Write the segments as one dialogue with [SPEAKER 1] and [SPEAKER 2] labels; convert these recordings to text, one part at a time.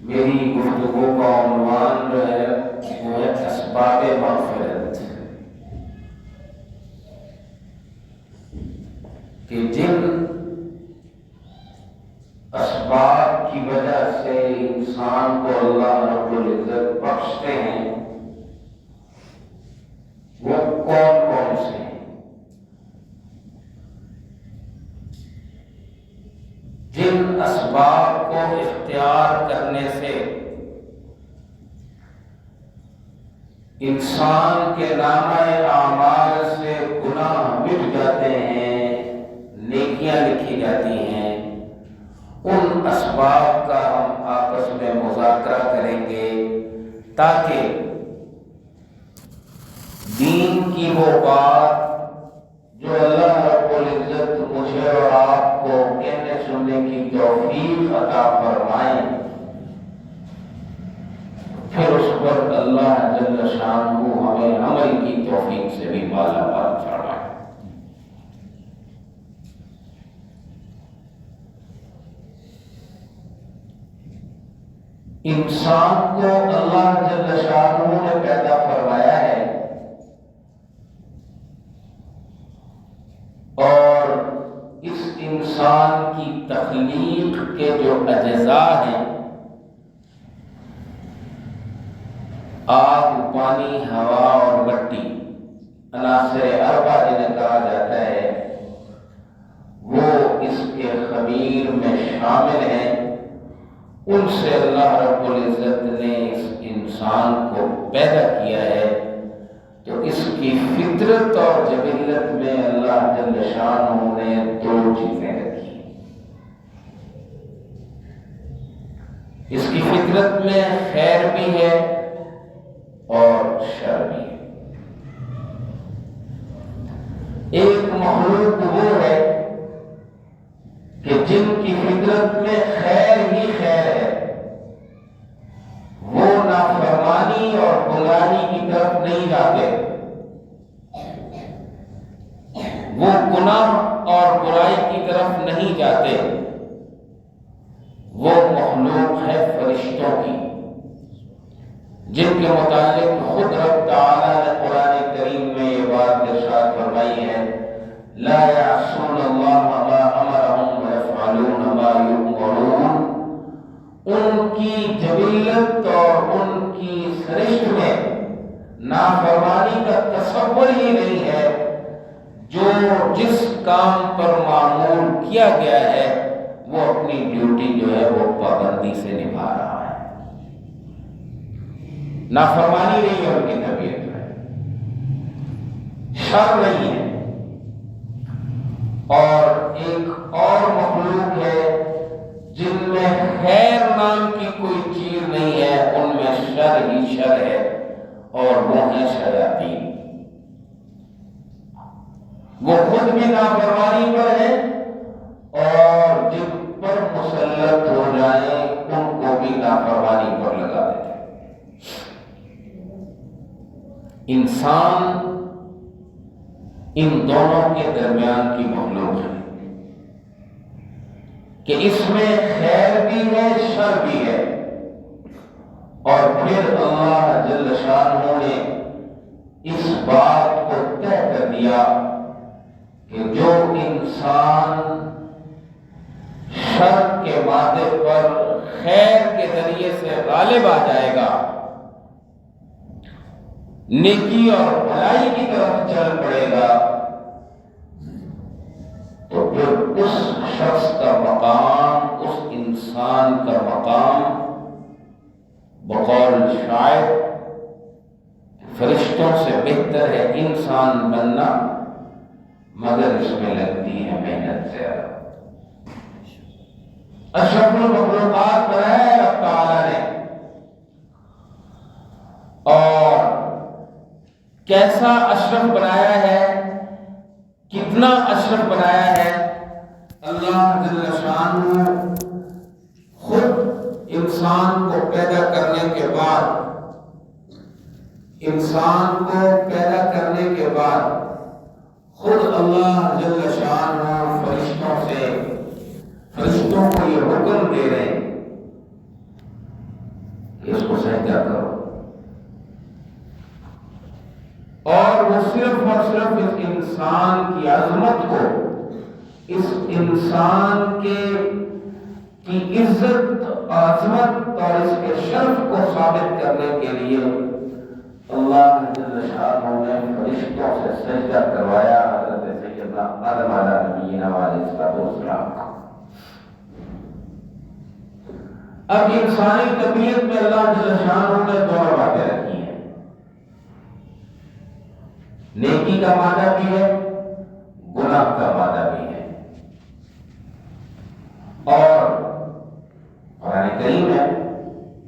[SPEAKER 1] میری گفتگو کا عنوان جو ہے وہ ہے اسباب مغفرت، کہ جن اسباب کی وجہ سے انسان کو اللہ رب العزت بخشتے ہیں وہ کون کون سے ہیں، جن اسباب کو اختیار کرنے سے انسان کے نامہ اعمال سے گناہ مٹ جاتے ہیں، نیکیاں لکھی جاتی ہیں۔ ان اسباب کا ہم آپس میں مذاکرہ کریں گے تاکہ دین کی وہ بات جو اللہ رب العزت مجھے اور آپ کو کہنے سننے کی توفیق عطا فرمائیں، پھر اس پر اللہ جل شانہ ہمیں عمل کی توفیق سے بھی مالا مال فرمائے۔ انسان کو اللہ جل شانہ نے پیدا فرمایا ہے اور اس انسان کی تخلیق کے جو اجزاء ہیں، آگ، پانی، ہوا اور مٹی، عناصر اربع جنہیں کہا جاتا ہے، وہ اس کے خمیر میں شامل ہیں۔ ان سے اللہ رب العزت نے اس انسان کو پیدا کیا ہے، تو اس کی فطرت اور جبلت میں اللہ جل شانہ نے دو چیزیں رکھی۔ اس کی فطرت میں خیر بھی ہے اور شر بھی ہے۔ ایک مخلوق وہ ہے کہ جن کی فطرت میں خیر ہی خیر ہے، وہ نافرمانی اور گناہی کی طرف نہیں جاتے، وہ گناہ اور برائی کی طرف نہیں جاتے۔ وہ مخلوق ہے فرشتوں کی، جن کے متعلق خود رب تعالی نے قرآن کریم میں یہ بات ارشاد فرمائی ہے، لا یعصون اللہ ما امرہم ویفعلون ما یؤمرون۔ ان کی جبلت اور ان کی سرشت میں نافرمانی کا تصور ہی نہیں ہے۔ جو جس کام پر معمول کیا گیا ہے وہ اپنی ڈیوٹی جو ہے وہ پابندی سے نبھا رہا ہے، نافرمانی نہیں ہے ان کی طبیعت میں، شر نہیں ہے۔ اور ایک اور مخلوق ہے جن میں خیر نام کی کوئی چیز نہیں ہے، ان میں شر ہی شر ہے، اور وہ ہیں شیاطین۔ وہ خود بھی نافرمانی پر ہیں اور جن پر مسلط ہو جائیں ان کو بھی نافرمانی پر لگا دیتے ہیں۔ انسان ان دونوں کے درمیان کی مخلوق ہے کہ اس میں خیر بھی ہے، شر بھی ہے، اور پھر اللہ جل شانہ نے اس بات کو طے کر دیا کہ جو انسان شر کے مادے پر خیر کے ذریعے سے غالب آ جائے گا، نیکی اور بھلائی کی طرف چل پڑے گا، تو پھر اس شخص کا مقام، اس انسان کا مقام بقول شاعر فرشتوں سے بہتر ہے انسان بننا، مگر اس میں لگتی ہے محنت زیادہ۔ اشرف المخلوقات بنایا ہے رب تعالی نے، اور کیسا اشرف بنایا ہے، کتنا اشرف بنایا ہے، اللہ جل شانہ خود انسان کو پیدا کرنے کے بعد خود اللہ جل شانہ فرشتوں کو یہ حکم دے رہے ہیں کہ اس کو سجدہ کرو، اور وہ صرف اور صرف اس انسان کی عظمت کو، اس انسان کی عزت، عظمت اور اس کے شرف کو ثابت کرنے کے لیے اللہ جل شانہ نے فرشتوں سے سجدہ کروایا حضرت سیدنا آدم علیہ نبینا علیہ السلام کو۔ اب انسانی طبیعت میں اللہ جل شانہ نے دو باتیں رکھی ہیں، نیکی کا مادہ بھی ہے، گناہ کا مادہ بھی ہے، اور قرآن کریم ہے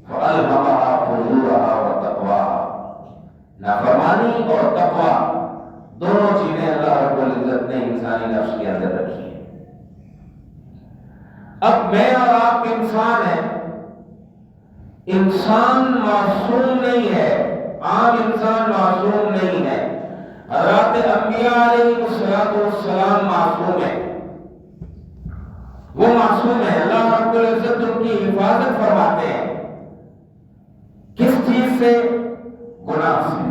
[SPEAKER 1] فَأَلْهَمَهَا فُجُورَهَا وَتَقْوَاهَا، نافرمانی اور تقویٰ دونوں چیزیں اللہ رب العزت نے انسانی نفس کے اندر رکھی ہیں۔ اب میں اور آپ انسان ہیں، انسان معصوم نہیں ہے، عام انسان معصوم نہیں ہے، حضرات انبیاء علیہ السلام معصوم ہیں، وہ معصوم ہے، اللہ رب العزت ان کی حفاظت فرماتے ہیں۔ کس چیز سے؟ گناہ سے،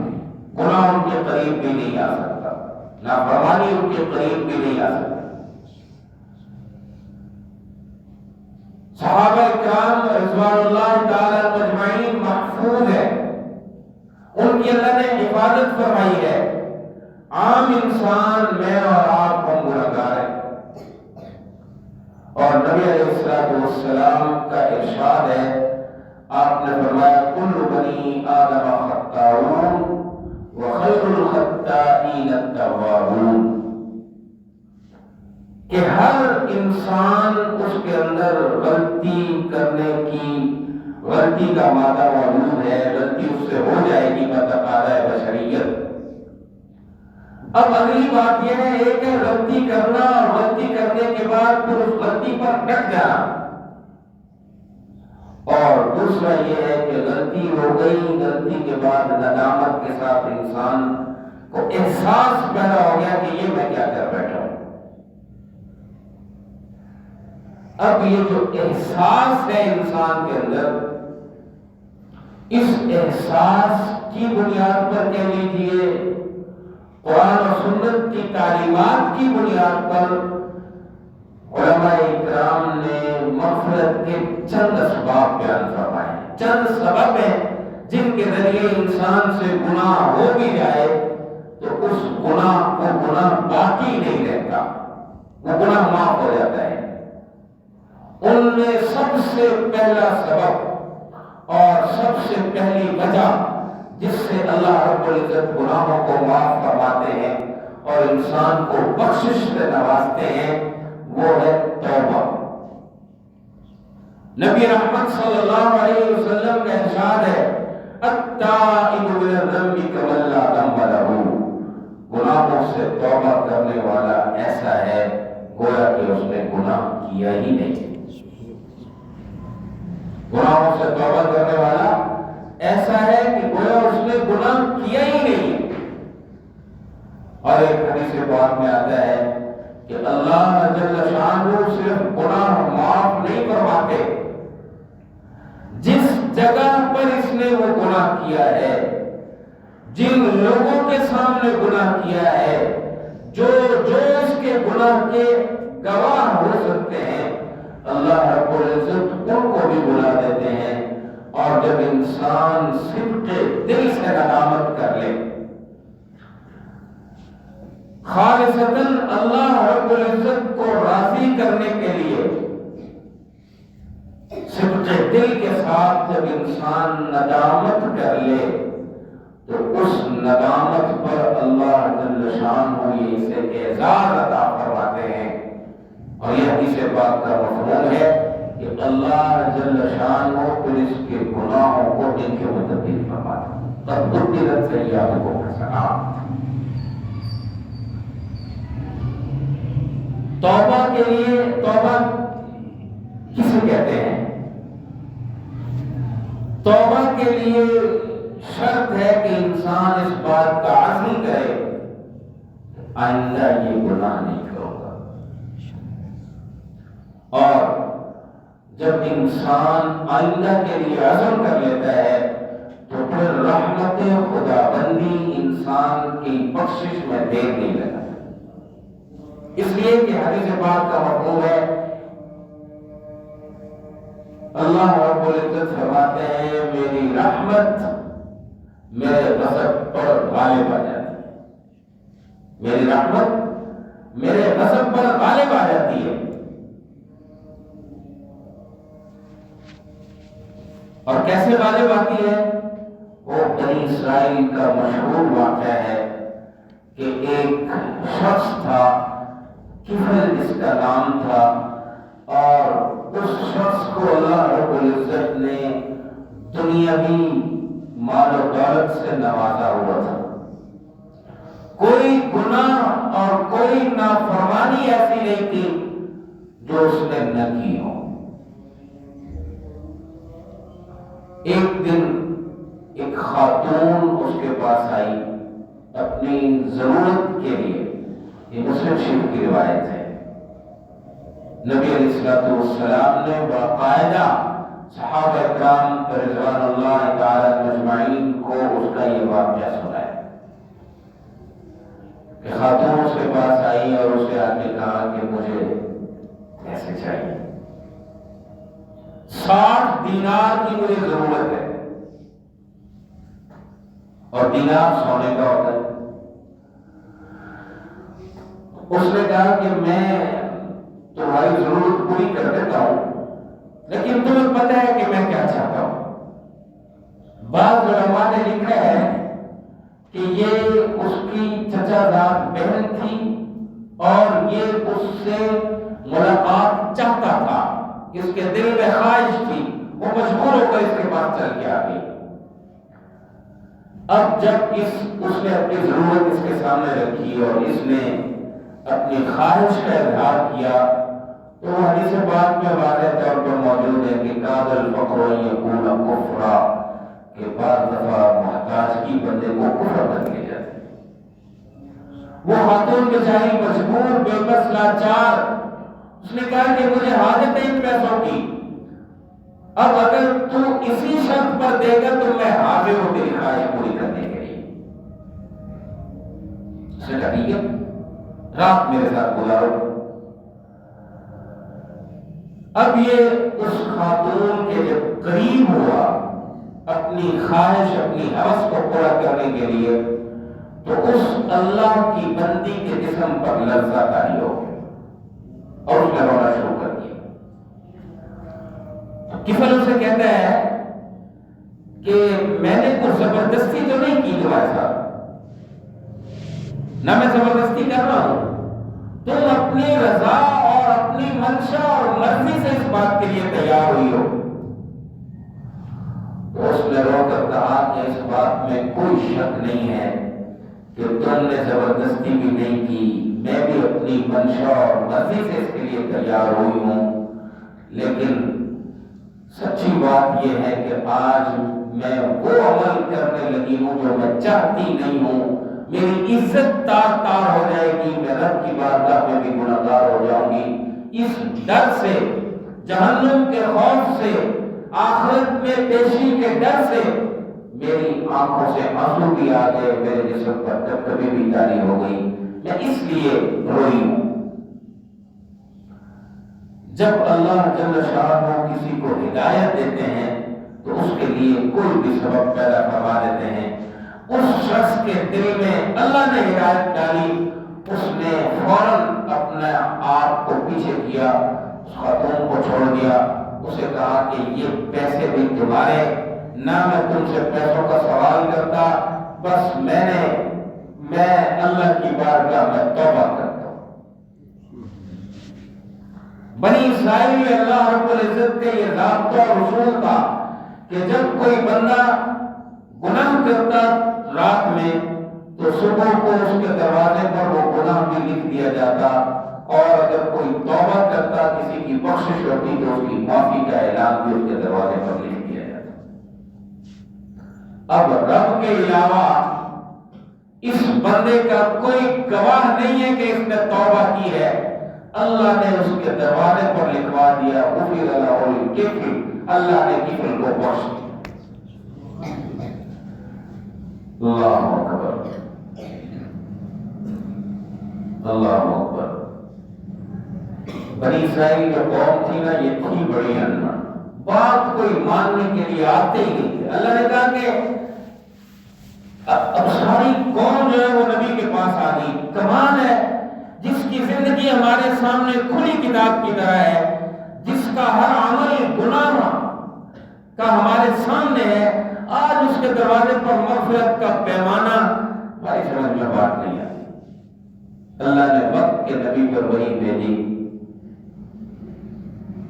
[SPEAKER 1] گناہ ان کے قریب بھی نہیں آ سکتا، نافرمانی ان کے قریب بھی نہیں آ سکتا۔ صحابہ کرام رضوان اللہ تعالی مجمعین محفوظ ہے، ان کی اللہ نے حفاظت فرمائی ہے۔ عام انسان میں اور آپ ہم گنہگار ہیں، اور نبی علیہ السلام کا ارشاد ہے، آپ نے فرمایا کل بنی آدم خطاؤون وخیر الخطائین التوابون، کہ ہر انسان اس کے اندر غلطی کرنے کی، غلطی کا مادہ موجود ہے، غلطی اس سے ہو جائے گی بتقاضۂ بشریت۔ اب اگلی بات یہ ہے، ایک ہے غلطی کرنا، اور غلطی کرنے کے بعد پھر اس غلطی پر ڈٹ جانا، اور دوسرا یہ ہے کہ غلطی ہو گئی، غلطی کے بعد ندامت کے ساتھ انسان کو احساس پیدا ہو گیا کہ یہ میں کیا کر بیٹھا ہوں۔ اب یہ جو احساس ہے انسان کے اندر، اس احساس کی بنیاد پر کہہ لیجیے، قرآن و سنت کی تعلیمات کی بنیاد پر علماء اکرام نے مغفرت کے چند اسباب بیان فرمائے ہیں، چند سبب ہیں جن کے ذریعے انسان سے گناہ ہو بھی جائے تو اس گناہ کو گناہ باقی نہیں رہتا، وہ گناہ معاف ہو جاتا ہے۔ ان میں سب سے پہلا سبب اور سب سے پہلی وجہ جس سے اللہ رب العزت گناہوں کو معاف فرماتے ہیں اور انسان کو بخشش سے نوازتے ہیں، وہ ہے توبہ۔ نبی رحمت صلی اللہ علیہ وسلم کا ارشاد ہے التائب من الذنب کمن لا ذنب لہ، گناہوں سے توبہ کرنے والا ایسا ہے گویا کہ اس نے گناہ کیا ہی نہیں۔ گناہوں سے توبہ کرنے والا ایسا ہے کہ گویا اس نے گناہ کیا ہی نہیں۔ اور ایک حدیث پاک میں آتا ہے کہ اللہ جل شانہ صرف گناہ معاف نہیں فرماتے، جس جگہ پر اس نے وہ گناہ کیا ہے، جن لوگوں کے سامنے گناہ کیا ہے، جو اس کے گناہ کے گواہ ہو سکتے ہیں، اللہ رب العزت ان کو بھی بلا دیتے ہیں۔ اور جب انسان صدق دل سے ندامت کر لے، خالصتاً اللہ رب العزت کو راضی کرنے کے لیے صدق دل کے ساتھ جب انسان ندامت کر لے تو اس ندامت پر اللہ جل شانہ اسے اعزاز عطا فرماتے ہیں۔ اور یہ حدیث پاک کا مفہوم ہے کہ اللہ جل شانہ پھر اس کے گناہوں کو ان کے متبدل فرماتے ہیں۔ تب بدلت سیئاتکم حسنات۔ توبہ کے لیے، توبہ کسے کہتے ہیں؟ توبہ کے لیے شرط ہے کہ انسان اس بات کا عزم کرے آئندہ یہ گناہ نہیں کروں گا، اور جب انسان آئندہ کے لیے عزم کر لیتا ہے تو پھر رحمت خدا بندی انسان کی بخشش میں دیر نہیں لگا، اس لیے کہ حدیث پاک کا مفہوم ہے، اللہ رب العزت فرماتے ہیں میری رحمت میرے غضب پر غالب آ جاتی ہے، میری رحمت میرے غضب پر غالب آ جاتی ہے۔ اور کیسے غالب آتی ہے؟ وہ بنی اسرائیل کا مشہور واقعہ ہے کہ ایک شخص تھا، کفل اس کا نام تھا، اور اس شخص کو اللہ رب العزت نے دنیاوی مال و دولت سے نوازا ہوا تھا، کوئی گناہ اور کوئی نافرمانی ایسی نہیں تھی جو اس نے نہ کی ہو۔ ایک دن ایک خاتون اس کے پاس آئی اپنی ضرورت کے لیے، یہ مسلم شریف کی روایت ہے، نبی علیہ السلام نے باقاعدہ صحابہ اکرام رضوان اللہ تعالی مجمعین کو اس کا یہ واقعہ سنایا کہ خاتون اس کے پاس آئی اور اس کے آ کے کہا کہ مجھے پیسے چاہیے، 60 دینار کی مجھے ضرورت ہے، اور دینار سونے کا ہوتا ہے۔ اس نے کہا کہ میں تمہاری ضرورت پوری کر دیتا ہوں، لیکن تمہیں پتہ ہے کہ میں کیا چاہتا ہوں۔ بعض علماء نے لکھا ہے کہ یہ اس کی چچا زاد بہن تھی اور یہ اس سے ملاقات چاہتا تھا، اس کے دل میں خواہش تھی، وہ مجبور ہو کر اس کے پاس چل کے آ گئی۔ اب جب اس نے اپنی ضرورت اس کے سامنے رکھی اور اس نے اپنی خواہش کا اظہار کیا تو وہ حدیث پاک میں واضح طور پر موجود ہے کہ کاد الفقر یکون کفرا، کہ بعض دفعہ محتاجگی بندے کو کفر تک لے جاتی ہے۔ وہ خاتون بیچاری مجبور، بے بس، لاچار، اس نے کہا کہ مجھے حاجت ہے ان پیسوں کی، اب اگر تو اسی شرط پر دے گا تو میں حاضر ہوں تیری خواہش پوری کرنے کے لیے۔ اس نے کہا ٹھیک ہے، رات میرے ساتھ گزارو۔ اب یہ اس خاتون کے جب قریب ہوا اپنی خواہش، اپنی ہوس کو پورا کرنے کے لیے، تو اس اللہ کی بندی کے جسم پر لرزہ طاری ہو گیا اور اس نے رونا شروع کر دیا۔ کفل اسے کہتا ہے کہ میں نے کچھ زبردستی تو نہیں کی تمہارے ساتھ، نہ میں زبردستی کر رہا ہوں، تم اپنی رضا اور اپنی منشا اور مرضی سے اس بات کے لیے تیار ہوئی ہو۔ تو اس نے رو کر کہا کہ اس بات میں کوئی شک نہیں ہے کہ تم نے زبردستی بھی نہیں کی، میں بھی اپنی منشا اور مرضی سے اس کے لیے تیار ہوئی ہوں، لیکن سچی بات یہ ہے کہ آج میں وہ عمل کرنے لگی ہوں جو میں چاہتی نہیں ہوں، میری عزت تار تار ہو جائے گی، میں رب کی بارگاہ میں بھی گنہگار ہو جاؤں گی۔ اس ڈر سے، جہنم کے خوف سے، آخرت میں پیشی کے ڈر سے میری آنکھوں سے آنسو بھی آ گئے، میرے جسم پر کبھی بھی طاری ہو گئی، میں اس لیے روئی ہوں۔ جب اللہ جل شانہ کسی کو ہدایت دیتے ہیں تو اس کے لیے کوئی بھی سبب پیدا کروا دیتے ہیں۔ اس شخص کے دل میں اللہ نے ہدایت ڈالی، اس نے فوراً اپنے آپ کو پیچھے کیا، اس خاتون کو چھوڑ دیا، اسے کہا کہ یہ پیسے بھی تمہارے، نہ میں تم سے پیسوں کا سوال کرتا، بس میں اللہ کی بارگاہ میں توبہ کرتا ہوں۔ بنی اسرائیل میں اللہ رب العزت کے یہ ضابطہ اور اصول تھا کہ جب کوئی بندہ گناہ کرتا رات میں تو صبح کو اس کے دروازے پر وہ گناہ بھی لکھ دیا جاتا، اور اگر کوئی توبہ کرتا، کسی کی بخشش ہوتی تو اس کی معافی کا اعلان بھی اس کے دروازے پر لکھ دیا جاتا۔ اب رب کے علاوہ اس بندے کا کوئی گواہ نہیں ہے کہ اس نے توبہ کی ہے، اللہ نے اس کے دروازے پر لکھوا دیا غفر له الکفل، اللہ نے کفل کو بخش دیا۔ اللہ اکبر، اللہ اکبر۔ بنی اسرائیل جو قوم تھی نا، یہ تھی بڑی اننا، بات کوئی ماننے کے لیے آتے ہی نہیں تھے۔ اللہ نے کہا کہ اب ساری قوم جو ہے وہ نبی کے پاس آ گئی۔ کمال ہے، جس کی زندگی ہمارے سامنے کھلی کتاب کی طرح ہے، جس کا ہر عمل گناہ کا ہمارے سامنے ہے، آج اس کے دروازے پر مغفرت کا پیمانہ ہماری سمجھ میں بات نہیں آتی۔ اللہ نے وقت کے نبی پر وحی بھیجی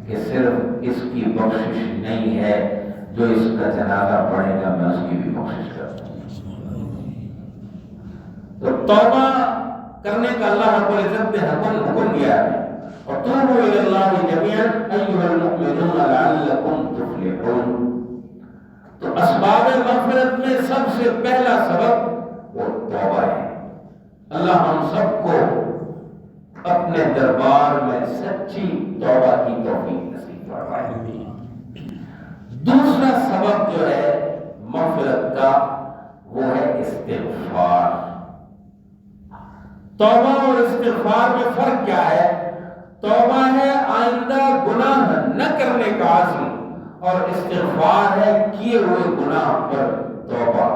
[SPEAKER 1] کہ صرف اس کی بخشش نہیں ہے، جو اس کا جنازہ پڑھے گا میں اس کی بھی بخشش کرتا ہوں۔ تو توبہ کرنے کا اللہ رب العزت نے حکم دیا ہے، اور توبوا الی اللہ جميعا ایھا المؤمنون لعلکم تفلحون۔ تو اسباب مغفرت میں سب سے پہلا سبب وہ توبہ ہے۔ اللہ ہم سب کو اپنے دربار میں سچی توبہ کی توفیق نصیب فرمائے۔ دوسرا سبب جو ہے مغفرت کا وہ ہے استغفار۔ توبہ اور استغفار میں فرق کیا ہے؟ توبہ ہے آئندہ گناہ نہ کرنے کا عزم، اور استغفار ہے کیے ہوئے گناہ پر توبہ،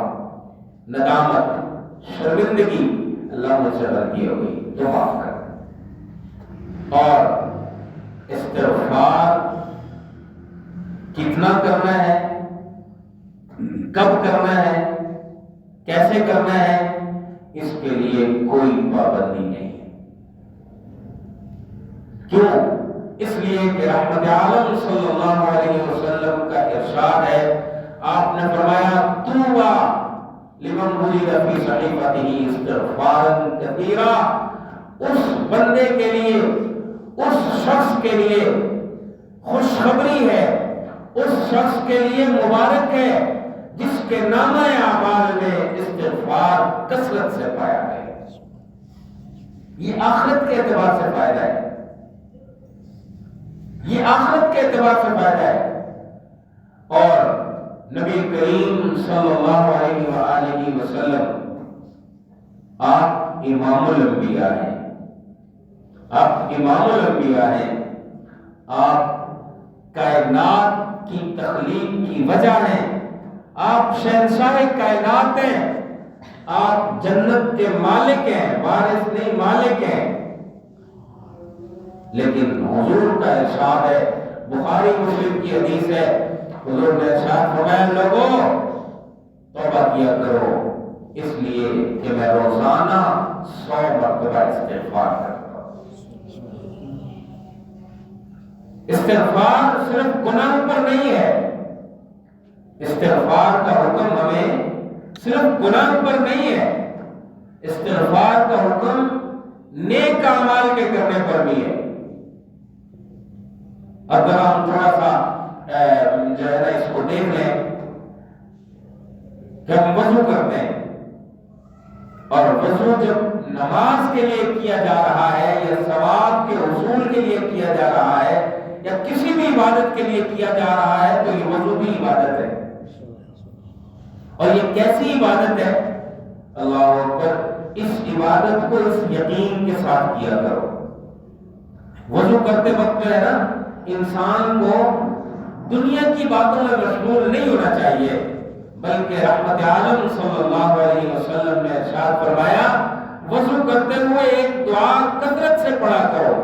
[SPEAKER 1] ندامت، شرمندگی، اللہ مجھ سے غلطی ہو گئی تو معاف کر۔ اور استغفار کتنا کرنا ہے، کب کرنا ہے، کیسے کرنا ہے، اس کے لیے کوئی پابندی نہیں ہے۔ کیوں؟ اس لیے کہ رحمت عالم صلی اللہ علیہ وسلم کا ارشاد ہے، آپ نے فرمایا طوبیٰ لمن وجد فی صحیفتہ استغفارا کثیرا، اس بندے کے لیے، اس شخص کے لیے خوشخبری ہے، اس شخص کے لیے مبارک ہے جس کے نامہ اعمال میں استغفار کثرت سے پایا گیا۔ یہ آخرت کے اعتبار سے فائدہ ہے، یہ آخرت کے اعتبار سے فائدہ ہے۔ اور نبی کریم صلی اللہ علیہ وآلہ وسلم آپ امام الانبیاء ہیں، آپ امام الانبیاء ہیں، آپ کائنات کی تخلیق کی وجہ ہیں، آپ شہنشاہ کائنات ہیں، آپ جنت کے مالک ہیں، وارث نہیں مالک ہیں۔ لیکن حضور کا ارشاد ہے، بخاری مسلم کی حدیث ہے، حضور نے ارشاد فرمایا لوگوں توبہ کیا کرو، اس لیے کہ میں روزانہ 100 مرتبہ استغفار کرتا ہوں۔ استغفار صرف گناہ پر نہیں ہے، استغفار کا حکم ہمیں صرف گناہ پر نہیں ہے، استغفار کا حکم نیک اعمال کے کرنے پر بھی ہے۔ اگر ہم تھوڑا سا جو ہے نا اس کو دیکھ لیں کہ ہم وضو کرتے ہیں، اور وضو جب نماز کے لیے کیا جا رہا ہے یا ثواب کے حصول کے لیے کیا جا رہا ہے یا کسی بھی عبادت کے لیے کیا جا رہا ہے تو یہ وضو بھی عبادت ہے۔ اور یہ کیسی عبادت ہے؟ اللہ اکبر، اس عبادت کو اس یقین کے ساتھ کیا کرو۔ وضو کرتے وقت جو ہے نا انسان کو دنیا کی باتوں میں مشغول نہیں ہونا چاہیے، بلکہ رحمت عالم صلی اللہ علیہ وسلم نے ارشاد فرمایا وضو کرتے ہوئے ایک دعا کثرت سے پڑھا کرو،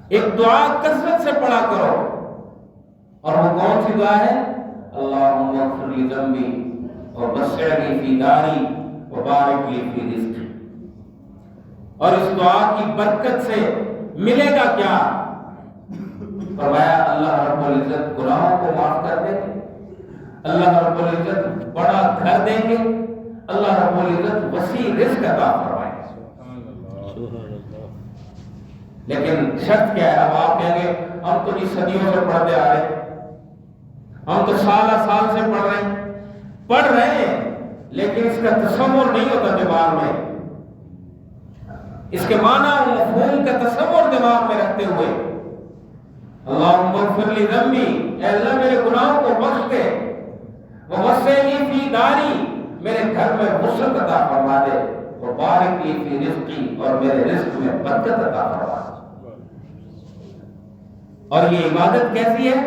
[SPEAKER 1] ایک دعا کثرت سے پڑھا کرو۔ اور وہ کون سی دعا ہے؟ اللہم اغفر لی ذنبی ووسع لی فی داری وبارک لی فی رزقی۔ اور اس دعا کی برکت سے ملے گا کیا؟ فرمایا اللہ رب العزت گناہوں کو معاف کر دیں گے، اللہ رب العزت بڑا گھر دیں گے، اللہ رب العزت وسیع رزق عطا فرمائیں گے۔ لیکن شرط کیا ہے؟ اب آپ کہیں گے ہم تو جی صدیوں سے پڑھتے آ رہے ہیں، ہم تو سالہ سال سے پڑھ رہے ہیں لیکن اس کا تصور نہیں ہوتا دماغ میں۔ اس کے معنی و مفہوم کا تصور دماغ میں رکھتے ہوئے اللہم اغفر لی ذنبی، اے اللہ میرے گناہوں کو بخش دے، ووسعنی فی داری، میرے گھر میں وسعت عطا فرما دے، وبارک لی فی رزقی، اور میرے رزق میں برکت عطا فرما دے۔ اور یہ عبادت کیسی ہے؟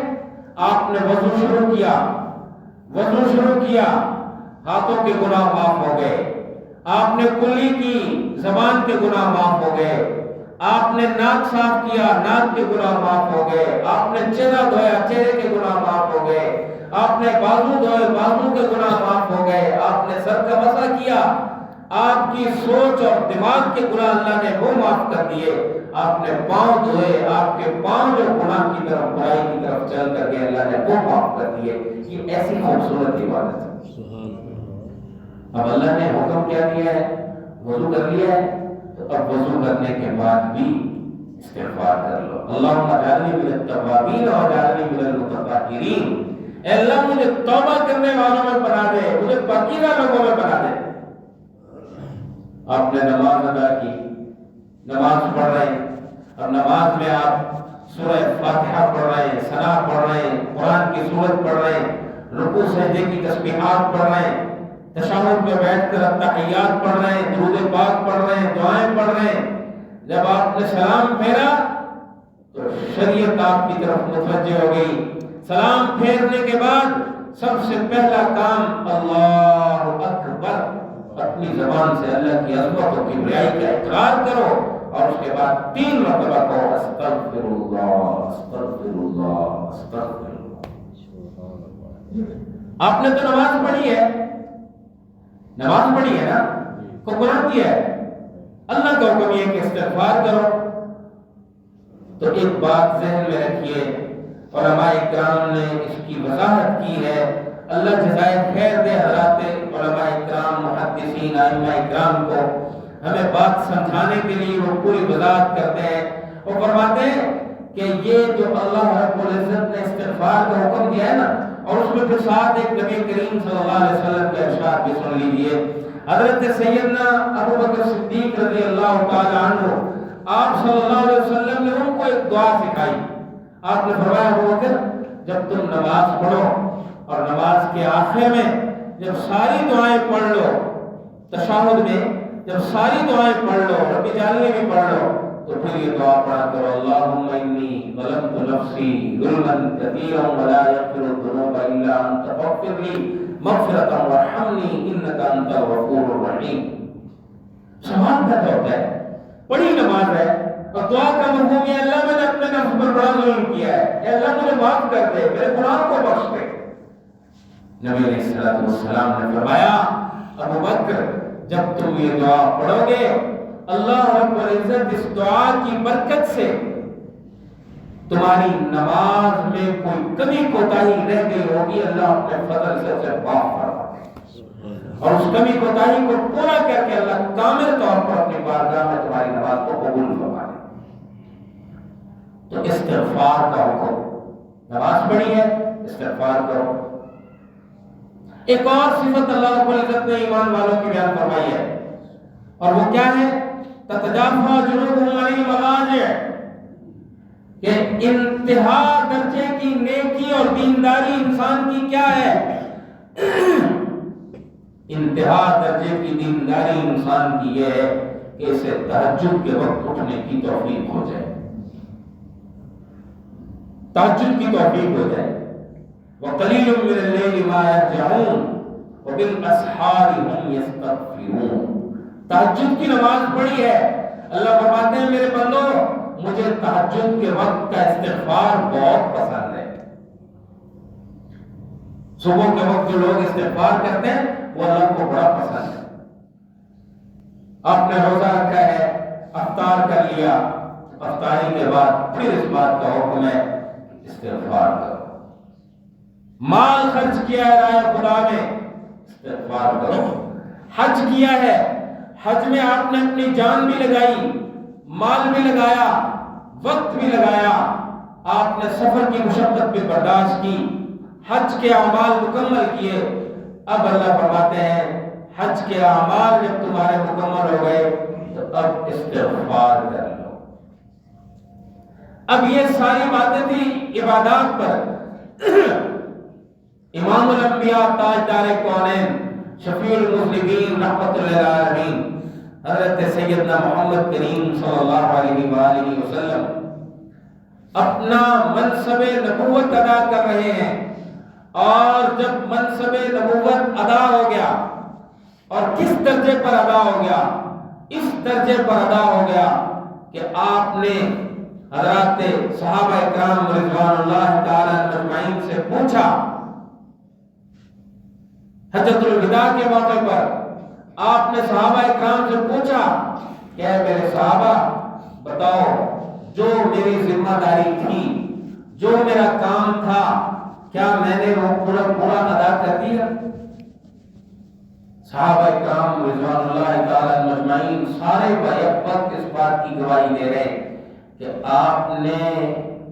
[SPEAKER 1] آپ نے وضو شروع کیا، ہاتھوں کے گناہ معاف ہو گئے، آپ نے کلی کی، زبان کے گناہ معاف ہو گئے، آپ نے ناک صاف کیا، ناک کے گناہ معاف ہو گئے، آپ نے چہرہ دھویا، چہرے کے گناہ معاف ہو گئے، آپ نے بازو دھوئے، بازو کے گناہ معاف ہو گئے، آپ نے سر کا مسح کیا، آپ کی سوچ اور دماغ کے گناہ اللہ نے وہ معاف کر دیے، آپ نے پاؤں دھوئے، آپ کے پاؤں جو گناہ کی طرف، برائی کی طرف چل کر کے اللہ نے وہ معاف کر دیے۔ یہ ایسی خوبصورت عبادت ہے۔ اب اللہ نے حکم کیا دیا ہے؟ وضو کر لیا ہے، تو اب وضو کرنے کے بعد بھی استغفار کر لو۔ اللہم اجعلنی من التوابین واجعلنی من المتطہرین، اے اللہ مجھے توبہ کرنے والوں میں بنا دے، مجھے پاکیزہ لوگوں میں بنا دے۔ آپ نے نماز ادا کی، نماز پڑھ رہے ہیں، اور نماز میں آپ سورہ فاتحہ پڑھ رہے ہیں، ثنا پڑھ رہے ہیں، قرآن کی سورت پڑھ رہے ہیں، رکوع سجدے کی تسبیحات پڑھ رہے ہیں، تشہد میں بیٹھ کر تحیات پڑھ رہے ہیں، درود پاک پڑھ رہے ہیں، دعائیں پڑھ رہے ہیں۔ جب آپ نے سلام پھیرا تو شریعت آپ کی طرف متوجہ ہو گئی۔ سلام پھیرنے کے بعد سب سے پہلا کام اللہ اکبر، اپنی زبان سے اللہ کی عظمت و کبریائی کا اقرار کرو، اور اس کے بعد 3 مرتبہ کہو استغفر اللہ، استغفر اللہ، استغفر اللہ۔ آپ نے تو نماز پڑھی ہے، نا، کو گناہ کیا ہے، اللہ کا حکم یہ کہ استغفار کرو۔ تو ایک بات ذہن میں رکھیے، علماء اکرام نے اس کی وضاحت کی ہے، اللہ جزائے خیر دے حضرات علماء اکرام، محدثین، ائمہ اکرام کو، ہمیں بات سمجھانے کے لیے وہ پوری وضاحت کرتے ہیں۔ وہ فرماتے ہیں کہ یہ جو اللہ رب العزت نے استغفار کا حکم دیا ہے نا، اور اس میں پھر ساتھ ایک نبی کریم صلی اللہ علیہ وسلم کا ارشاد بھی سن لیجیے۔ حضرت سیدنا ابو بکر صدیق رضی اللہ تعالی عنہ، آپ صلی اللہ علیہ وسلم نے ان کو ایک دعا سکھائی۔ آپ نے فرمایا ابو بکر، جب تم نماز پڑھو اور نماز کے آخر میں جب ساری دعائیں پڑھ لو، تشہد میں جب ساری دعائیں پڑھ لو، رب اجعلنی بھی پڑھ لو، تو پھر یہ دعا پڑھا کرو، اللہم انی ظلمت نفسی ظلما کثیرا ولا یغفر الذنوب الا انت فاغفر لی مغفرۃ وارحمنی انک انت الغفور الرحیم۔ سوال پیدا ہوتا ہے، بڑی نماز ہے اور دعا کا مفہوم یہ اللہ میں نے اپنے نفس پر بڑا ظلم کیا ہے، اے اللہ مجھے معاف کر دے، میرے گناہ کو بخش دے۔ نبی علیہ الصلوۃ والسلام نے فرمایا ابو بکر، جب تم یہ دعا پڑھو گے، اللہ رب العزت اس دعا کی برکت سے تمہاری نماز میں کوئی کمی کوتاہی رہ گئی ہوگی، اللہ اپنے فضل سے اسے معاف فرما دے، اور اس کمی کوتاہی کو پورا کر کے اللہ کامل طور پر اپنی بارگاہ میں تمہاری نماز کو قبول فرما دے۔ تو استغفار کا حکم، نماز پڑھی ہے استغفار کرو۔ ایک اور صفت اللہ رب العزت نے ایمان والوں کی بیان فرمائی ہے، اور وہ کیا ہے؟ تتجافا جنوبهم عن المضاجع، کہ انتہا درجے کی نیکی اور دینداری انسان کی کیا ہے؟ انتہا درجے کی دینداری انسان کی یہ ہے کہ اسے تہجد کے وقت اٹھنے کی توفیق ہو جائے، تہجد کی توفیق ہو جائے۔ وَقَلِيلٌ مِّنَ اللَّيْلِ مَا يَهْجَعُونَ وَبِالْأَسْحَارِ هُمْ يَسْتَغْفِرُونَ۔ تہجد کی نماز پڑھی ہے، اللہ فرماتے ہیں میرے بندو مجھے تہجد کے وقت کا استغفار بہت پسند ہے۔ صبح کے وقت جو لوگ استغفار کرتے ہیں وہ اللہ کو بڑا پسند ہے۔ آپ نے روزہ رکھا ہے، افطار کر لیا، افطاری کے بعد پھر اس بات کا حکم ہے استغفار کرو۔ مال خرچ کیا ہے راہ خدا میں، استغفار کرو۔ حج کیا ہے، حج میں آپ نے اپنی جان بھی لگائی، مال بھی لگایا، وقت بھی لگایا، آپ نے سفر کی مشقت بھی برداشت کی، حج کے اعمال مکمل کیے۔ اب اللہ فرماتے ہیں حج کے اعمال جب تمہارے مکمل ہو گئے تو اب استغفار کر لو۔ اب یہ ساری باتیں تھی عبادات پر۔ امام الانبیاء تاجدار کونین شفیع المذنبین رحمۃ للعالمین حضرت سیدنا محمد کریم صلی اللہ علیہ وآلہ وسلم اپنا منصب نبوت ادا کر رہے ہیں، اور جب منصب نبوت ادا ہو گیا، اور کس درجے پر ادا ہو گیا؟ اس درجے پر ادا ہو گیا کہ آپ نے حضرات صحابہ اکرام رضوان اللہ تعالی اجمعین سے پوچھا، حجۃ الوداع کے موقع پر آپ نے صحابہ اکرام سے پوچھا کہ اے میرے صحابہ بتاؤ، جو میری ذمہ داری تھی، جو میرا کام تھا، کیا میں نے وہ پورا ادا کر دیا؟ صحابہ اکرام رضوان اللہ تعالی اجمعین سارے بیک وقت اس بات کی گواہی دے رہے ہیں کہ آپ نے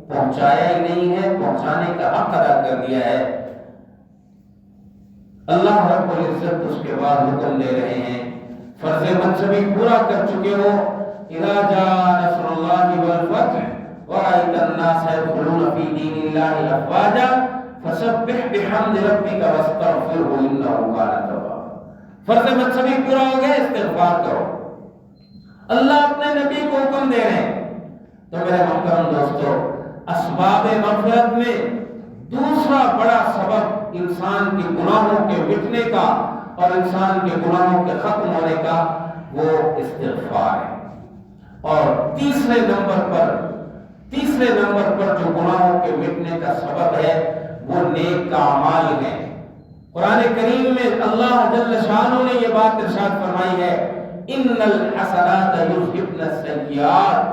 [SPEAKER 1] پہنچایا ہی نہیں ہے، پہنچانے کا حق ادا کر دیا ہے۔ اللہ رب العزت اس کے بعد حکم دے رہے ہیں، فرض منصبی پورا کر چکے ہو، اذا جاء نصر اللہ والفتح ورأيت الناس يدخلون في دين الله افواجا فسبح بحمد ربك واستغفره انه كان توابا۔ فرض منصبی پورا ہو گیا، استغفار کرو۔ اللہ اپنے نبی کو حکم دے رہے ہیں۔ تو میرے محترم دوستو، اسباب مغفرت میں دوسرا بڑا سبب انسان کے گناہوں کے مٹنے کا اور انسان کے گناہوں کے ختم ہونے کا وہ استغفار ہے۔ اور تیسرے نمبر پر جو گناہوں کے مٹنے کا سبب ہے وہ نیک اعمال ہیں۔ قرآن کریم میں اللہ جل شانہ نے یہ بات ارشاد فرمائی ہے، ان الحسنات یذہبن السیئات،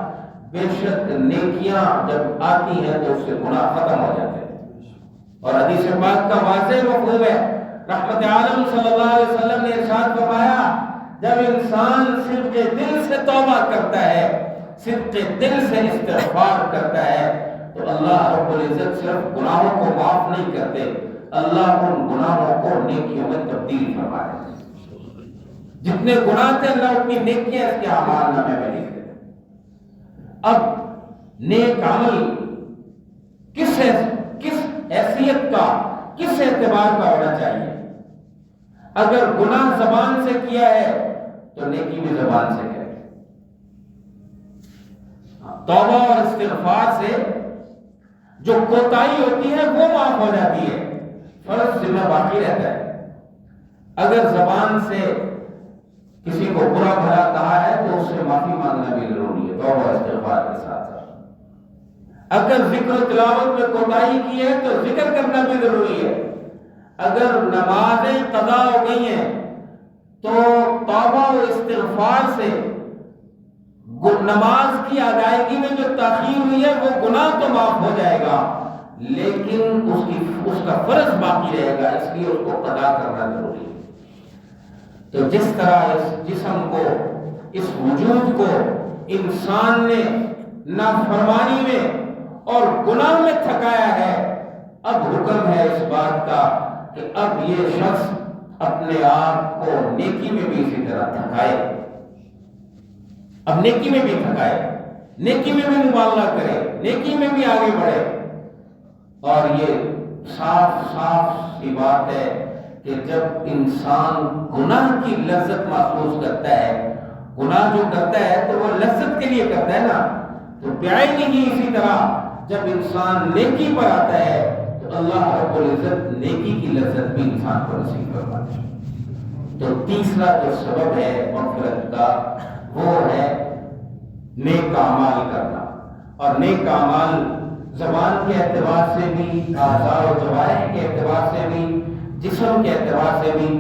[SPEAKER 1] بے شک نیکیاں جب آتی ہیں تو اس سے گناہ ختم ہو جاتے ہیں۔ اور حدیث پاک کا واضح مفہوم ہے، رحمت عالم صلی اللہ علیہ وسلم نے ارشاد فرمایا، جب انسان صدق دل سے توبہ کرتا ہے، صدق دل سے استغفار کرتا ہے، تو اللہ رب العزت صرف گناہوں کو معاف نہیں کرتے، اللہ ان گناہوں کو نیکیوں میں تبدیل فرما دیتے ہیں۔ جتنے گناہ تھے اللہ اپنی نیکیاں اس کے اعمال نامے میں لکھ دیتے۔ اب نیک عمل کس حیثیت کا، کس اعتبار کا ہونا چاہیے؟ اگر گناہ زبان سے کیا ہے تو نیکی بھی زبان سے کرے۔ توبہ اور استغفار سے جو کوتاہی ہوتی ہے وہ معاف ہو جاتی ہے، فرض ذمہ باقی رہتا ہے۔ اگر زبان سے کسی کو برا بھلا کہا ہے تو اس سے معافی مانگنا بھی ضروری ہے، توبہ اور استغفار کے ساتھ۔ اگر ذکر و تلاوت میں کوتاہی کی ہے تو ذکر کرنا بھی ضروری ہے۔ اگر نمازیں قضا ہو گئی ہیں تو توبہ و استغفار سے نماز کی ادائیگی میں جو تاخیر ہوئی ہے وہ گناہ تو معاف ہو جائے گا، لیکن اس کا فرض باقی رہے گا، اس لیے اس کو قضا کرنا ضروری ہے۔ تو جس طرح اس جسم کو، اس وجود کو انسان نے نافرمانی میں اور گناہ میں تھکایا ہے، اب حکم ہے اس بات کا کہ اب یہ شخص اپنے آپ کو نیکی میں بھی اسی طرح تھکائے، اب نیکی میں بھی تھکائے، نیکی میں بھی مبالغہ کرے، نیکی میں بھی آگے بڑھے۔ اور یہ صاف سی بات ہے کہ جب انسان گناہ کی لذت محسوس کرتا ہے، گناہ جو کرتا ہے تو وہ لذت کے لیے کرتا ہے نا، تو بیائی نہیں اسی طرح جب انسان نیکی پر آتا ہے تو اللہ رب العزت نیکی کی لذت بھی انسان کو نصیب فرماتا ہے۔ تو تیسرا جو سبب ہے مغفرت کا وہ ہے نیک اعمال کرنا، اور نیک اعمال زبان کے اعتبار سے بھی، اعضاء و جوارح کے اعتبار سے بھی، جسم کے اعتبار سے بھی،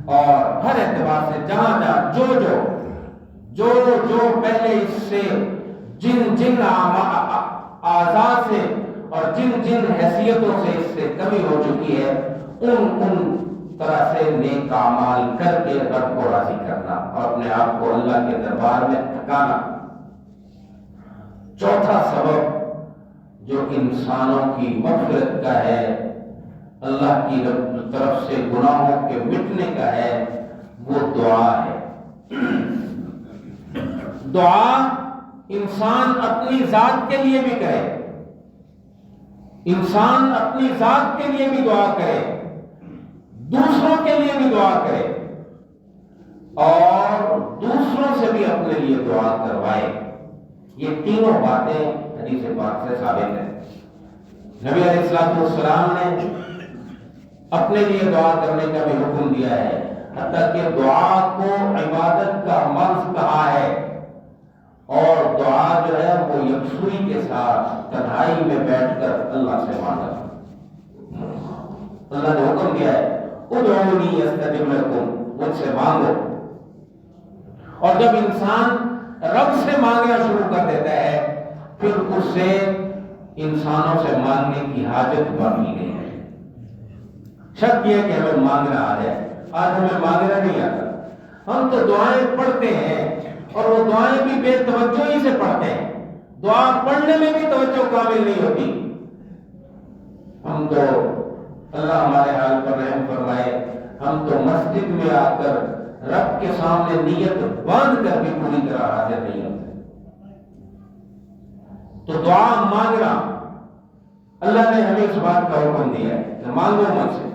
[SPEAKER 1] اور ہر اعتبار سے جہاں جو پہلے اس سے جن اعضاء سے اور جن حیثیتوں سے اس سے کمی ہو چکی ہے، ان طرح سے نیک اعمال کر کے رب کو راضی کرنا اور اپنے آپ کو اللہ کے دربار میں ٹھکانا۔ چوتھا سبب جو انسانوں کی مغفرت کا ہے، اللہ کی طرف سے گناہوں کے مٹنے کا ہے، وہ دعا ہے۔ دعا انسان اپنی ذات کے لیے بھی کرے، انسان اپنی ذات کے لیے بھی دعا کرے، دوسروں کے لیے بھی دعا کرے، اور دوسروں سے بھی اپنے لیے دعا کروائے۔ یہ تینوں باتیں حدیث پاک سے ثابت ہیں۔ نبی علیہ الصلوۃ والسلام نے اپنے لیے دعا کرنے کا بھی حکم دیا ہے، حتیٰ کہ دعا کو عبادت کا مرض کہا ہے، اور دعا جو ہے وہ یکسوئی کے ساتھ تنہائی میں بیٹھ کر اللہ سے مانگا۔ اللہ نے حکم دیا ہے ادعونی استجب لکم، مجھ سے مانگو۔ اور جب انسان رب سے مانگنا شروع کر دیتا ہے پھر اس سے انسانوں سے مانگنے کی حاجت باقی نہیں ہے۔ شک یہ کہ ہمیں مانگنا آ جائے، آج ہمیں مانگنا نہیں آتا۔ ہم تو دعائیں پڑھتے ہیں اور وہ دعائیں بھی بے توجہی سے پڑھتے ہیں، دعا پڑھنے میں بھی توجہ کامل نہیں ہوتی۔ ہم تو اللہ ہمارے حال پر رحم فرمائے، ہم تو مسجد میں آ کر رب کے سامنے نیت باندھ کر بھی پوری طرح حاضر نہیں ہوتے۔ تو دعا مانگنا، اللہ نے ہمیں اس بات کا حکم دیا ہے کہ مانگو مجھ سے،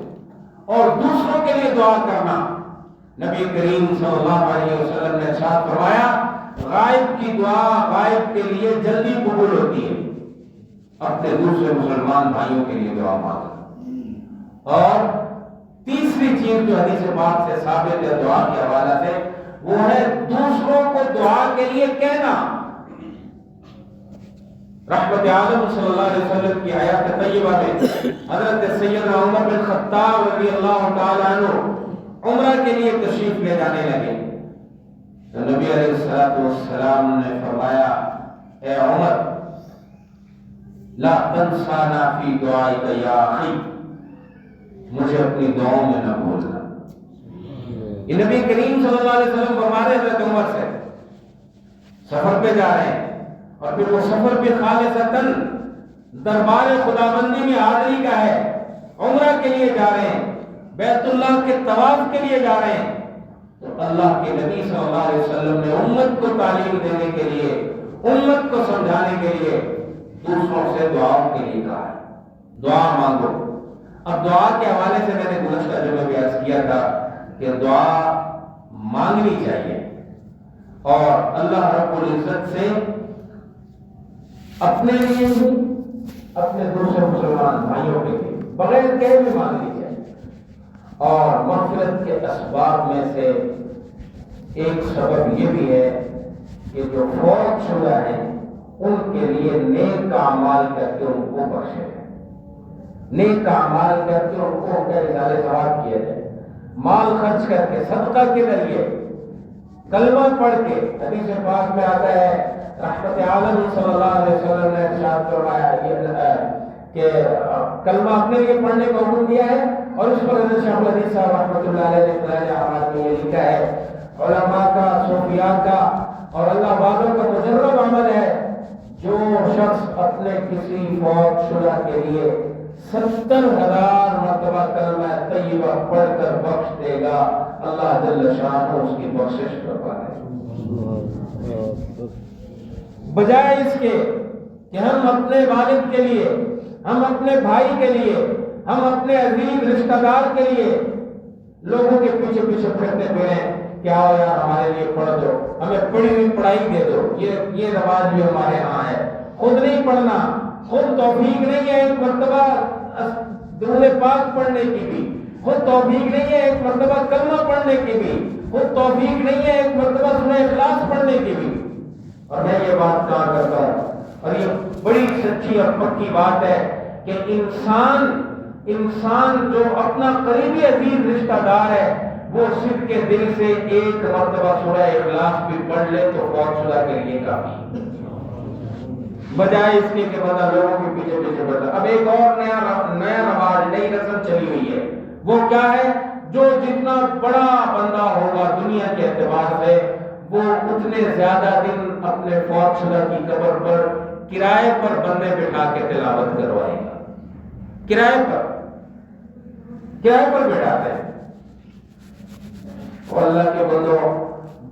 [SPEAKER 1] اور دوسروں کے لیے دعا کرنا۔ نبی کریم صلی اللہ علیہ وسلم نے ارشاد فرمایا غائب کی دعا غائب کے لیے جلدی قبول ہوتی ہے۔ اپنے دوسرے مسلمان بھائیوں کے لیے دعا مانگنا۔ اور تیسری چیز جو حدیث پاک سے ثابت ہے دعا کے حوالے سے، وہ ہے دوسروں کو دعا کے لیے کہنا۔ رحمت عالم صلی اللہ علیہ وسلم کی آیات طیبہ میں حضرت سیدنا عمر بن خطاب رضی اللہ تعالی عنہ عمرہ کے لیے تشریف لے جانے لگے تو نبی علیہ الصلوۃ والسلام نے فرمایا اے عمر لا تنسانا فی دعائک یا اخی، مجھے اپنی دعاؤں میں نہ بھولنا۔ یہ نبی کریم صلی اللہ علیہ وسلم فرما رہے حضرت عمر سے، سفر پہ جا رہے ہیں اور پھر وہ سفر بھی خالصتاً دربار خداوندی میں حاضری کا ہے، عمرہ کے لیے جا رہے ہیں، بیت اللہ کے طواف کے لیے جا رہے ہیں، تو اللہ کے نبی صلی اللہ علیہ وسلم نے امت کو تعلیم دینے کے لیے، امت کو سمجھانے کے لیے دوسروں سے دعاؤں کے لیے کہا ہے دعا مانگو۔ اب دعا کے حوالے سے میں نے گزشتہ جمعے میں عرض کیا تھا کہ دعا مانگنی چاہیے، اور اللہ رب العزت سے اپنے لیے بھی اپنے دوسرے مسلمان بھائیوں کے لیے بغیر کہے بھی مانگنی چاہیے۔ اور مغفرت کے اسباب میں سے ایک سبب یہ بھی ہے کہ جو فوت شدہ ہیں ان کے لیے نیک اعمال کر کے ان کو بخشے، نیک اعمال کر کے ان کو اظہار ثواب کیا جائے، مال خرچ کر کے صدقہ کے ذریعے، کلمہ پڑھ کے۔ حدیث پاک میں آتا ہے رحمت عالم صلی اللہ علیہ وسلم نے ارشاد فرمایا کہ کلمہ اپنے لیے پڑھنے کا حکم دیا ہے، اور اس پر حضرت شیخ الحدیث صاحب رحمۃ اللہ علیہ نے فضائل اعمال میں یہ لکھا ہے علماء کا، صوفیاء کا اور اللہ والوں کا مجرب عمل ہے جو شخص اپنے کسی فوت شدہ کے لیے 70,000 مرتبہ کلمہ طیبہ پڑھ کر بخش دے گا، اللہ جل شانہ اس کی بخشش کروا دے گا، بجائے اس کے کہ ہم اپنے والد کے لیے، ہم اپنے بھائی کے لیے، ہم اپنے عزیز رشتہ دار کے لیے لوگوں کے پیچھے پیچھے پھرتے پھریں کہ آؤ یار ہمارے لیے پڑھ دو، ہمیں پڑھی ہوئی پڑھائی دے دو۔ یہ رواج بھی ہمارے ہاں ہے، خود نہیں پڑھنا، خود توفیق نہیں ہے ایک مرتبہ درود پاک پڑھنے کی بھی، خود توفیق نہیں ہے ایک مرتبہ کلمہ پڑھنے کی بھی، خود توفیق نہیں ہے ایک مرتبہ سورہ اخلاص پڑھنے کی بھی۔ اور میں یہ بات کہا کرتا ہوں، اور یہ بڑی سچی اور پکی بات ہے کہ انسان جو اپنا قریبی عزیز رشتہ دار ہے وہ صرف کے دل سے ایک مرتبہ سورہ اخلاص بھی پڑھ لے تو فوت شدہ کے لیے کافی، بجائے اس کے کہ بندہ لوگوں کے پیچھے پیچھے بڑھتا۔ اب ایک اور نیا رواج، نئی رسم چلی ہوئی ہے، وہ کیا ہے؟ جو جتنا بڑا بندہ ہوگا دنیا کے اعتبار سے وہ اتنے زیادہ دن اپنے فوت شدہ کی قبر پر کرائے پر بندے بٹھا کے تلاوت کروائے گا، کرائے پر بٹھاتے ہیں۔ اور اللہ کے بندوں،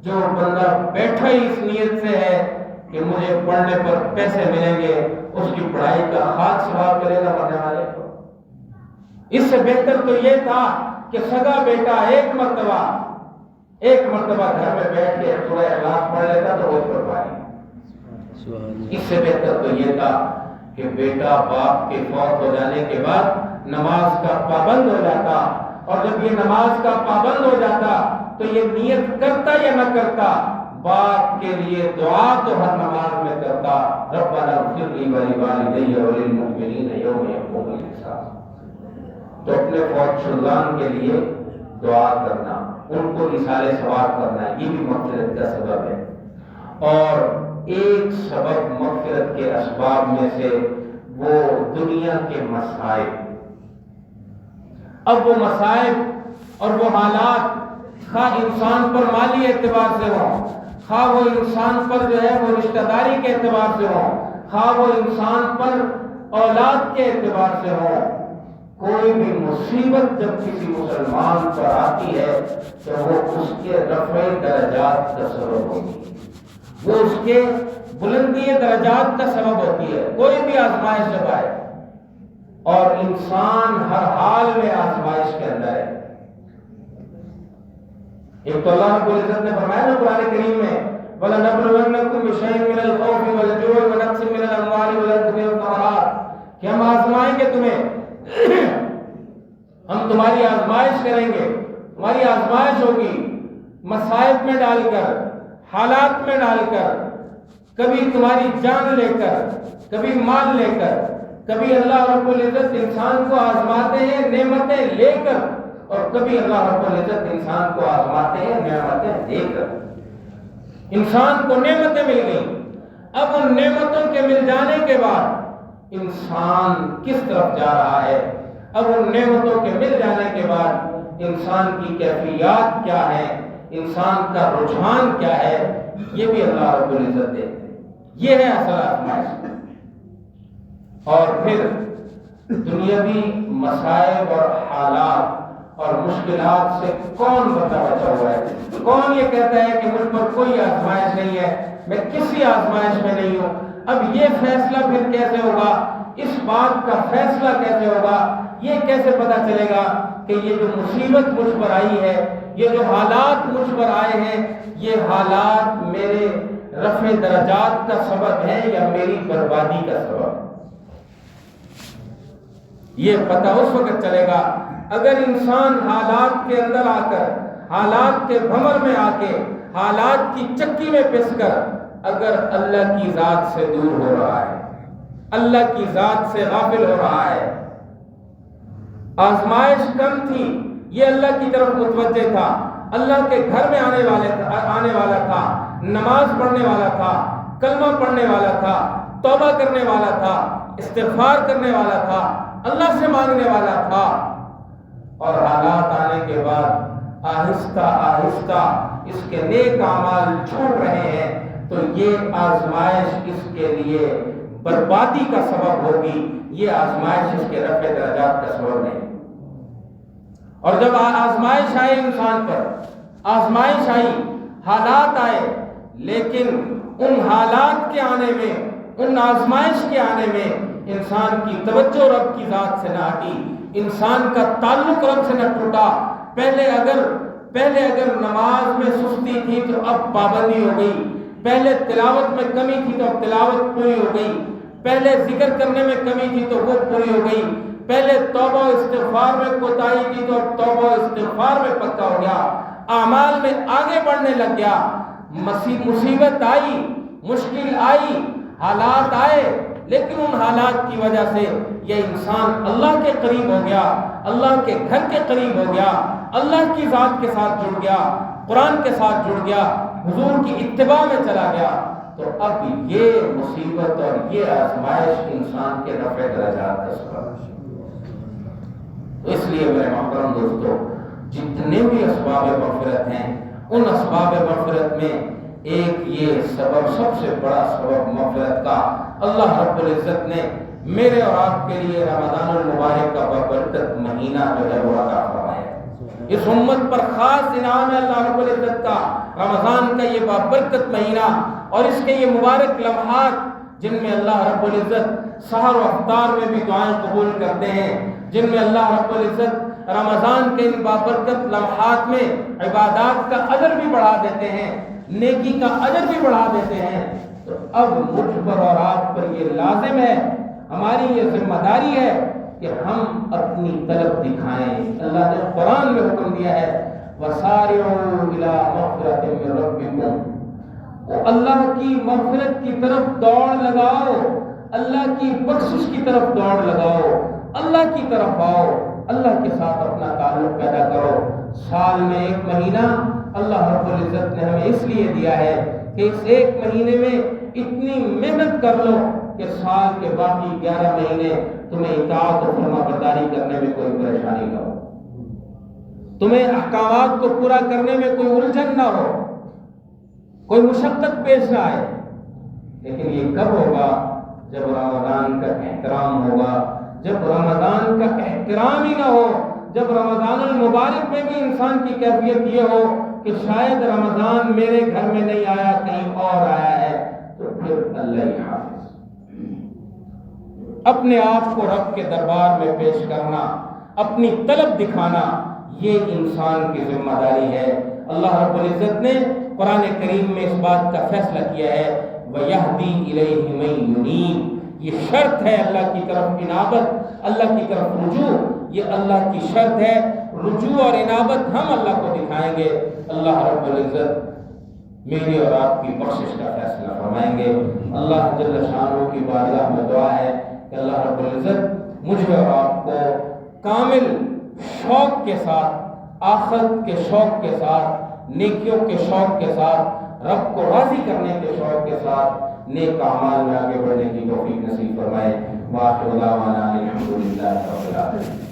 [SPEAKER 1] جو بندہ بیٹھا ہی اس نیت سے ہے کہ مجھے پڑھنے پر پیسے ملیں گے، اس کی پڑھائی کا خاص ثواب کرے گا مرنے والے کو۔ اس سے بہتر تو یہ تھا کہ سگا بیٹا ایک مرتبہ گھر میں بیٹھ کے سورہ اخلاص پڑھ لیتا تو وہ پڑھ پائے۔ اس سے بہتر تو یہ تھا کہ بیٹا باپ کے فوت ہو جانے کے بعد نماز کا پابند ہو جاتا، اور جب یہ نماز کا پابند ہو جاتا تو یہ نیت کرتا یا نہ کرتا، باپ کے لیے دعا تو ہر نماز میں کرتا، ربنا اغفر لی ولوالدی وللمؤمنین یوم یقوم الحساب۔ تو اپنے فوت شدگان کے لیے دعا کرنا، ان کو ایصال ثواب کرنا، یہ بھی مغفرت کا سبب ہے۔ اور ایک سبب مغفرت کے اسباب میں سے وہ دنیا کے مصائب۔ اب وہ مصائب اور وہ حالات خواہ انسان پر مالی اعتبار سے ہوں، خواہ وہ انسان پر جو ہے وہ رشتہ داری کے اعتبار سے ہوں، خواہ وہ انسان پر اولاد کے اعتبار سے ہوں، کوئی بھی مصیبت جب کسی مسلمان پر آتی ہے تو وہ اس کے رفع درجات کا سبب ہوتی ہے، وہ اس کے بلندی درجات کا سبب ہوتی ہے۔ کوئی بھی آزمائش جب آئے، اور انسان ہر حال میں آزمائش کے اندر ہے۔ ایک تو اللہ رب العزت نے فرمایا نا قرآن کریم میں، وَلَنَبْلُوَنَّكُمْ بِشَيْءٍ مِّنَ الْخَوْفِ وَالْجُوعِ وَنَقْصٍ مِّنَ الْأَمْوَالِ وَالْأَنفُسِ وَالثَّمَرَاتِ، کہ ہم آزمائیں گے تمہیں، ہم تمہاری آزمائش کریں گے، تمہاری آزمائش ہوگی مصائب میں ڈال کر، حالات میں ڈال کر، کبھی تمہاری جان لے کر، کبھی مال لے کر، کبھی اللہ رب العزت انسان کو آزماتے ہیں نعمتیں لے کر، اور کبھی اللہ رب العزت انسان کو آزماتے ہیں نعمتیں دے کر۔ انسان کو نعمتیں مل گئیں، اب ان نعمتوں کے مل جانے کے بعد انسان کس طرف جا رہا ہے، اب ان نعمتوں کے مل جانے کے بعد انسان کی کیفیات کیا ہے، انسان کا رجحان کیا ہے، یہ بھی اللہ رب العزت دیتے ہیں۔ یہ ہے اصل آزمائش۔ اور پھر دنیاوی مصائب اور حالات اور مشکلات سے کون بچا ہوا ہے؟ کون یہ کہتا ہے کہ مجھ پر کوئی آزمائش نہیں ہے، میں کسی آزمائش میں نہیں ہوں؟ اب یہ فیصلہ پھر کیسے ہوگا، اس بات کا فیصلہ کیسے ہوگا، یہ کیسے پتا چلے گا کہ یہ جو مصیبت مجھ پر آئی ہے، یہ جو حالات مجھ پر آئے ہیں، یہ حالات میرے رفع درجات کا سبب ہے یا میری بربادی کا سبب ہے؟ یہ پتہ اس وقت چلے گا اگر انسان حالات کے اندر آ کر، حالات کے بھمر میں آ کے، حالات کی چکی میں پس کر اگر اللہ کی ذات سے دور ہو رہا ہے، اللہ کی ذات سے غافل ہو رہا ہے، آزمائش کم تھی، یہ اللہ کی طرف متوجہ تھا، اللہ کے گھر میں آنے والا تھا، نماز پڑھنے والا تھا، کلمہ پڑھنے والا تھا، توبہ کرنے والا تھا، استغفار کرنے والا تھا، اللہ سے مانگنے والا تھا، اور حالات آنے کے بعد آہستہ آہستہ اس کے نیک اعمال چھوٹ رہے ہیں، تو یہ آزمائش اس کے لیے بربادی کا سبب ہوگی، یہ آزمائش اس کے رفع درجات کا سبب نہیں۔ اور جب آزمائش آئے انسان پر، آزمائش آئی، حالات آئے، لیکن ان حالات کے آنے میں، ان آزمائش کے آنے میں انسان کی توجہ رب کی ذات سے نہ ہٹی، انسان کا تعلق رب سے نہ ٹوٹا۔ پہلے اگر نماز میں سستی تھی تو اب پابندی ہو گئی، پہلے تلاوت میں کمی تھی تو اب تلاوت پوری ہو گئی، پہلے ذکر کرنے میں کمی تھی تو وہ پوری ہو گئی، پہلے توبہ و استغفار میں کوتاہی تھی تو اب توبہ و استغفار میں پکا ہو گیا، اعمال میں آگے بڑھنے لگ گیا۔ مصیبت آئی، مشکل آئی، حالات آئے، لیکن ان حالات کی وجہ سے یہ انسان اللہ کے قریب ہو گیا، اللہ کے گھر کے قریب ہو گیا، اللہ کی ذات کے ساتھ جڑ گیا، قرآن کے ساتھ جڑ گیا، حضور کی اتباع میں چلا گیا، تو اب یہ مصیبت اور یہ آزمائش انسان کے رفع درجات کا سبب ہے۔ اس لیے میرے محترم دوستو، جتنے بھی اسباب مغفرت ہیں، ان اسباب مغفرت میں ایک یہ سبب، سب سے بڑا سبب مغفرت کا اللہ رب العزت نے میرے اور آپ کے لیے رمضان المبارک کا بابرکت مہینہ جو ہے وہ عطا فرمایا۔
[SPEAKER 2] اس امت پر خاص انعام ہے اللہ رب العزت کا، رمضان کا یہ بابرکت مہینہ اور اس کے یہ مبارک لمحات جن میں اللہ رب العزت سحر و افطار میں بھی دعائیں قبول کرتے ہیں، جن میں اللہ رب العزت رمضان کے ان بابرکت لمحات میں عبادات کا اجر بھی بڑھا دیتے ہیں، نیکی کا اجر بھی بڑھا دیتے ہیں۔ تو اب مجھ پر اور آپ پر یہ لازم ہے، ہماری یہ ذمہ داری ہے کہ ہم اپنی طلب دکھائیں۔ اللہ نے قرآن میں حکم دیا ہے وَسَارِعُوا إِلَىٰ مَغْفِرَةٍ مِّن رَّبِّكُمْ، اللہ کی مغفرت کی طرف دوڑ لگاؤ، اللہ کی بخشش کی طرف دوڑ لگاؤ، اللہ کی طرف آؤ، اللہ کے ساتھ اپنا تعلق پیدا کرو۔ سال میں ایک مہینہ اللہ رب العزت نے ہمیں اس لیے دیا ہے کہ اس ایک مہینے میں اتنی محنت کر لو کہ سال کے باقی 11 مہینے تمہیں اطاعت و فرما برداری کرنے میں کوئی پریشانی نہ ہو، تمہیں احکامات کو پورا کرنے میں کوئی الجھن نہ ہو، کوئی مشقت پیش نہ آئے۔ لیکن یہ کب ہوگا؟ جب رمضان کا احترام ہوگا، جب رمضان کا احترام ہی نہ ہو، جب رمضان المبارک میں بھی انسان کی کیفیت یہ ہو کہ شاید رمضان میرے گھر میں نہیں آیا، کہیں اور آیا ہے، تو پھر اللہ ہی حافظ۔ اپنے آپ کو رب کے دربار میں پیش کرنا، اپنی طلب دکھانا، یہ انسان کی ذمہ داری ہے۔ اللہ رب العزت نے قرآن کریم میں اس بات کا فیصلہ کیا ہے وَيَهْدِي إِلَيْهِ مَن يُنِيبُ، یہ شرط ہے اللہ کی طرف انابت، اللہ کی طرف رجوع، یہ اللہ کی شرط ہے۔ رجوع اور انابت ہم اللہ کو دکھائیں گے، اللہ رب العزت میری اور آپ کی بخشش کا فیصلہ فرمائیں گے۔ اللہ جل شانہ کی بارگاہ میں دعا ہے کہ اللہ رب العزت مجھے اور آپ کو کامل شوق کے ساتھ، آخرت کے شوق کے ساتھ، نیکیوں کے شوق کے ساتھ، رب کو راضی کرنے کے شوق کے ساتھ نیک اعمال میں آگے بڑھنے کی توفیق نصیب فرمائے۔ وآخر دعوانا الحمد للہ رب العالمین۔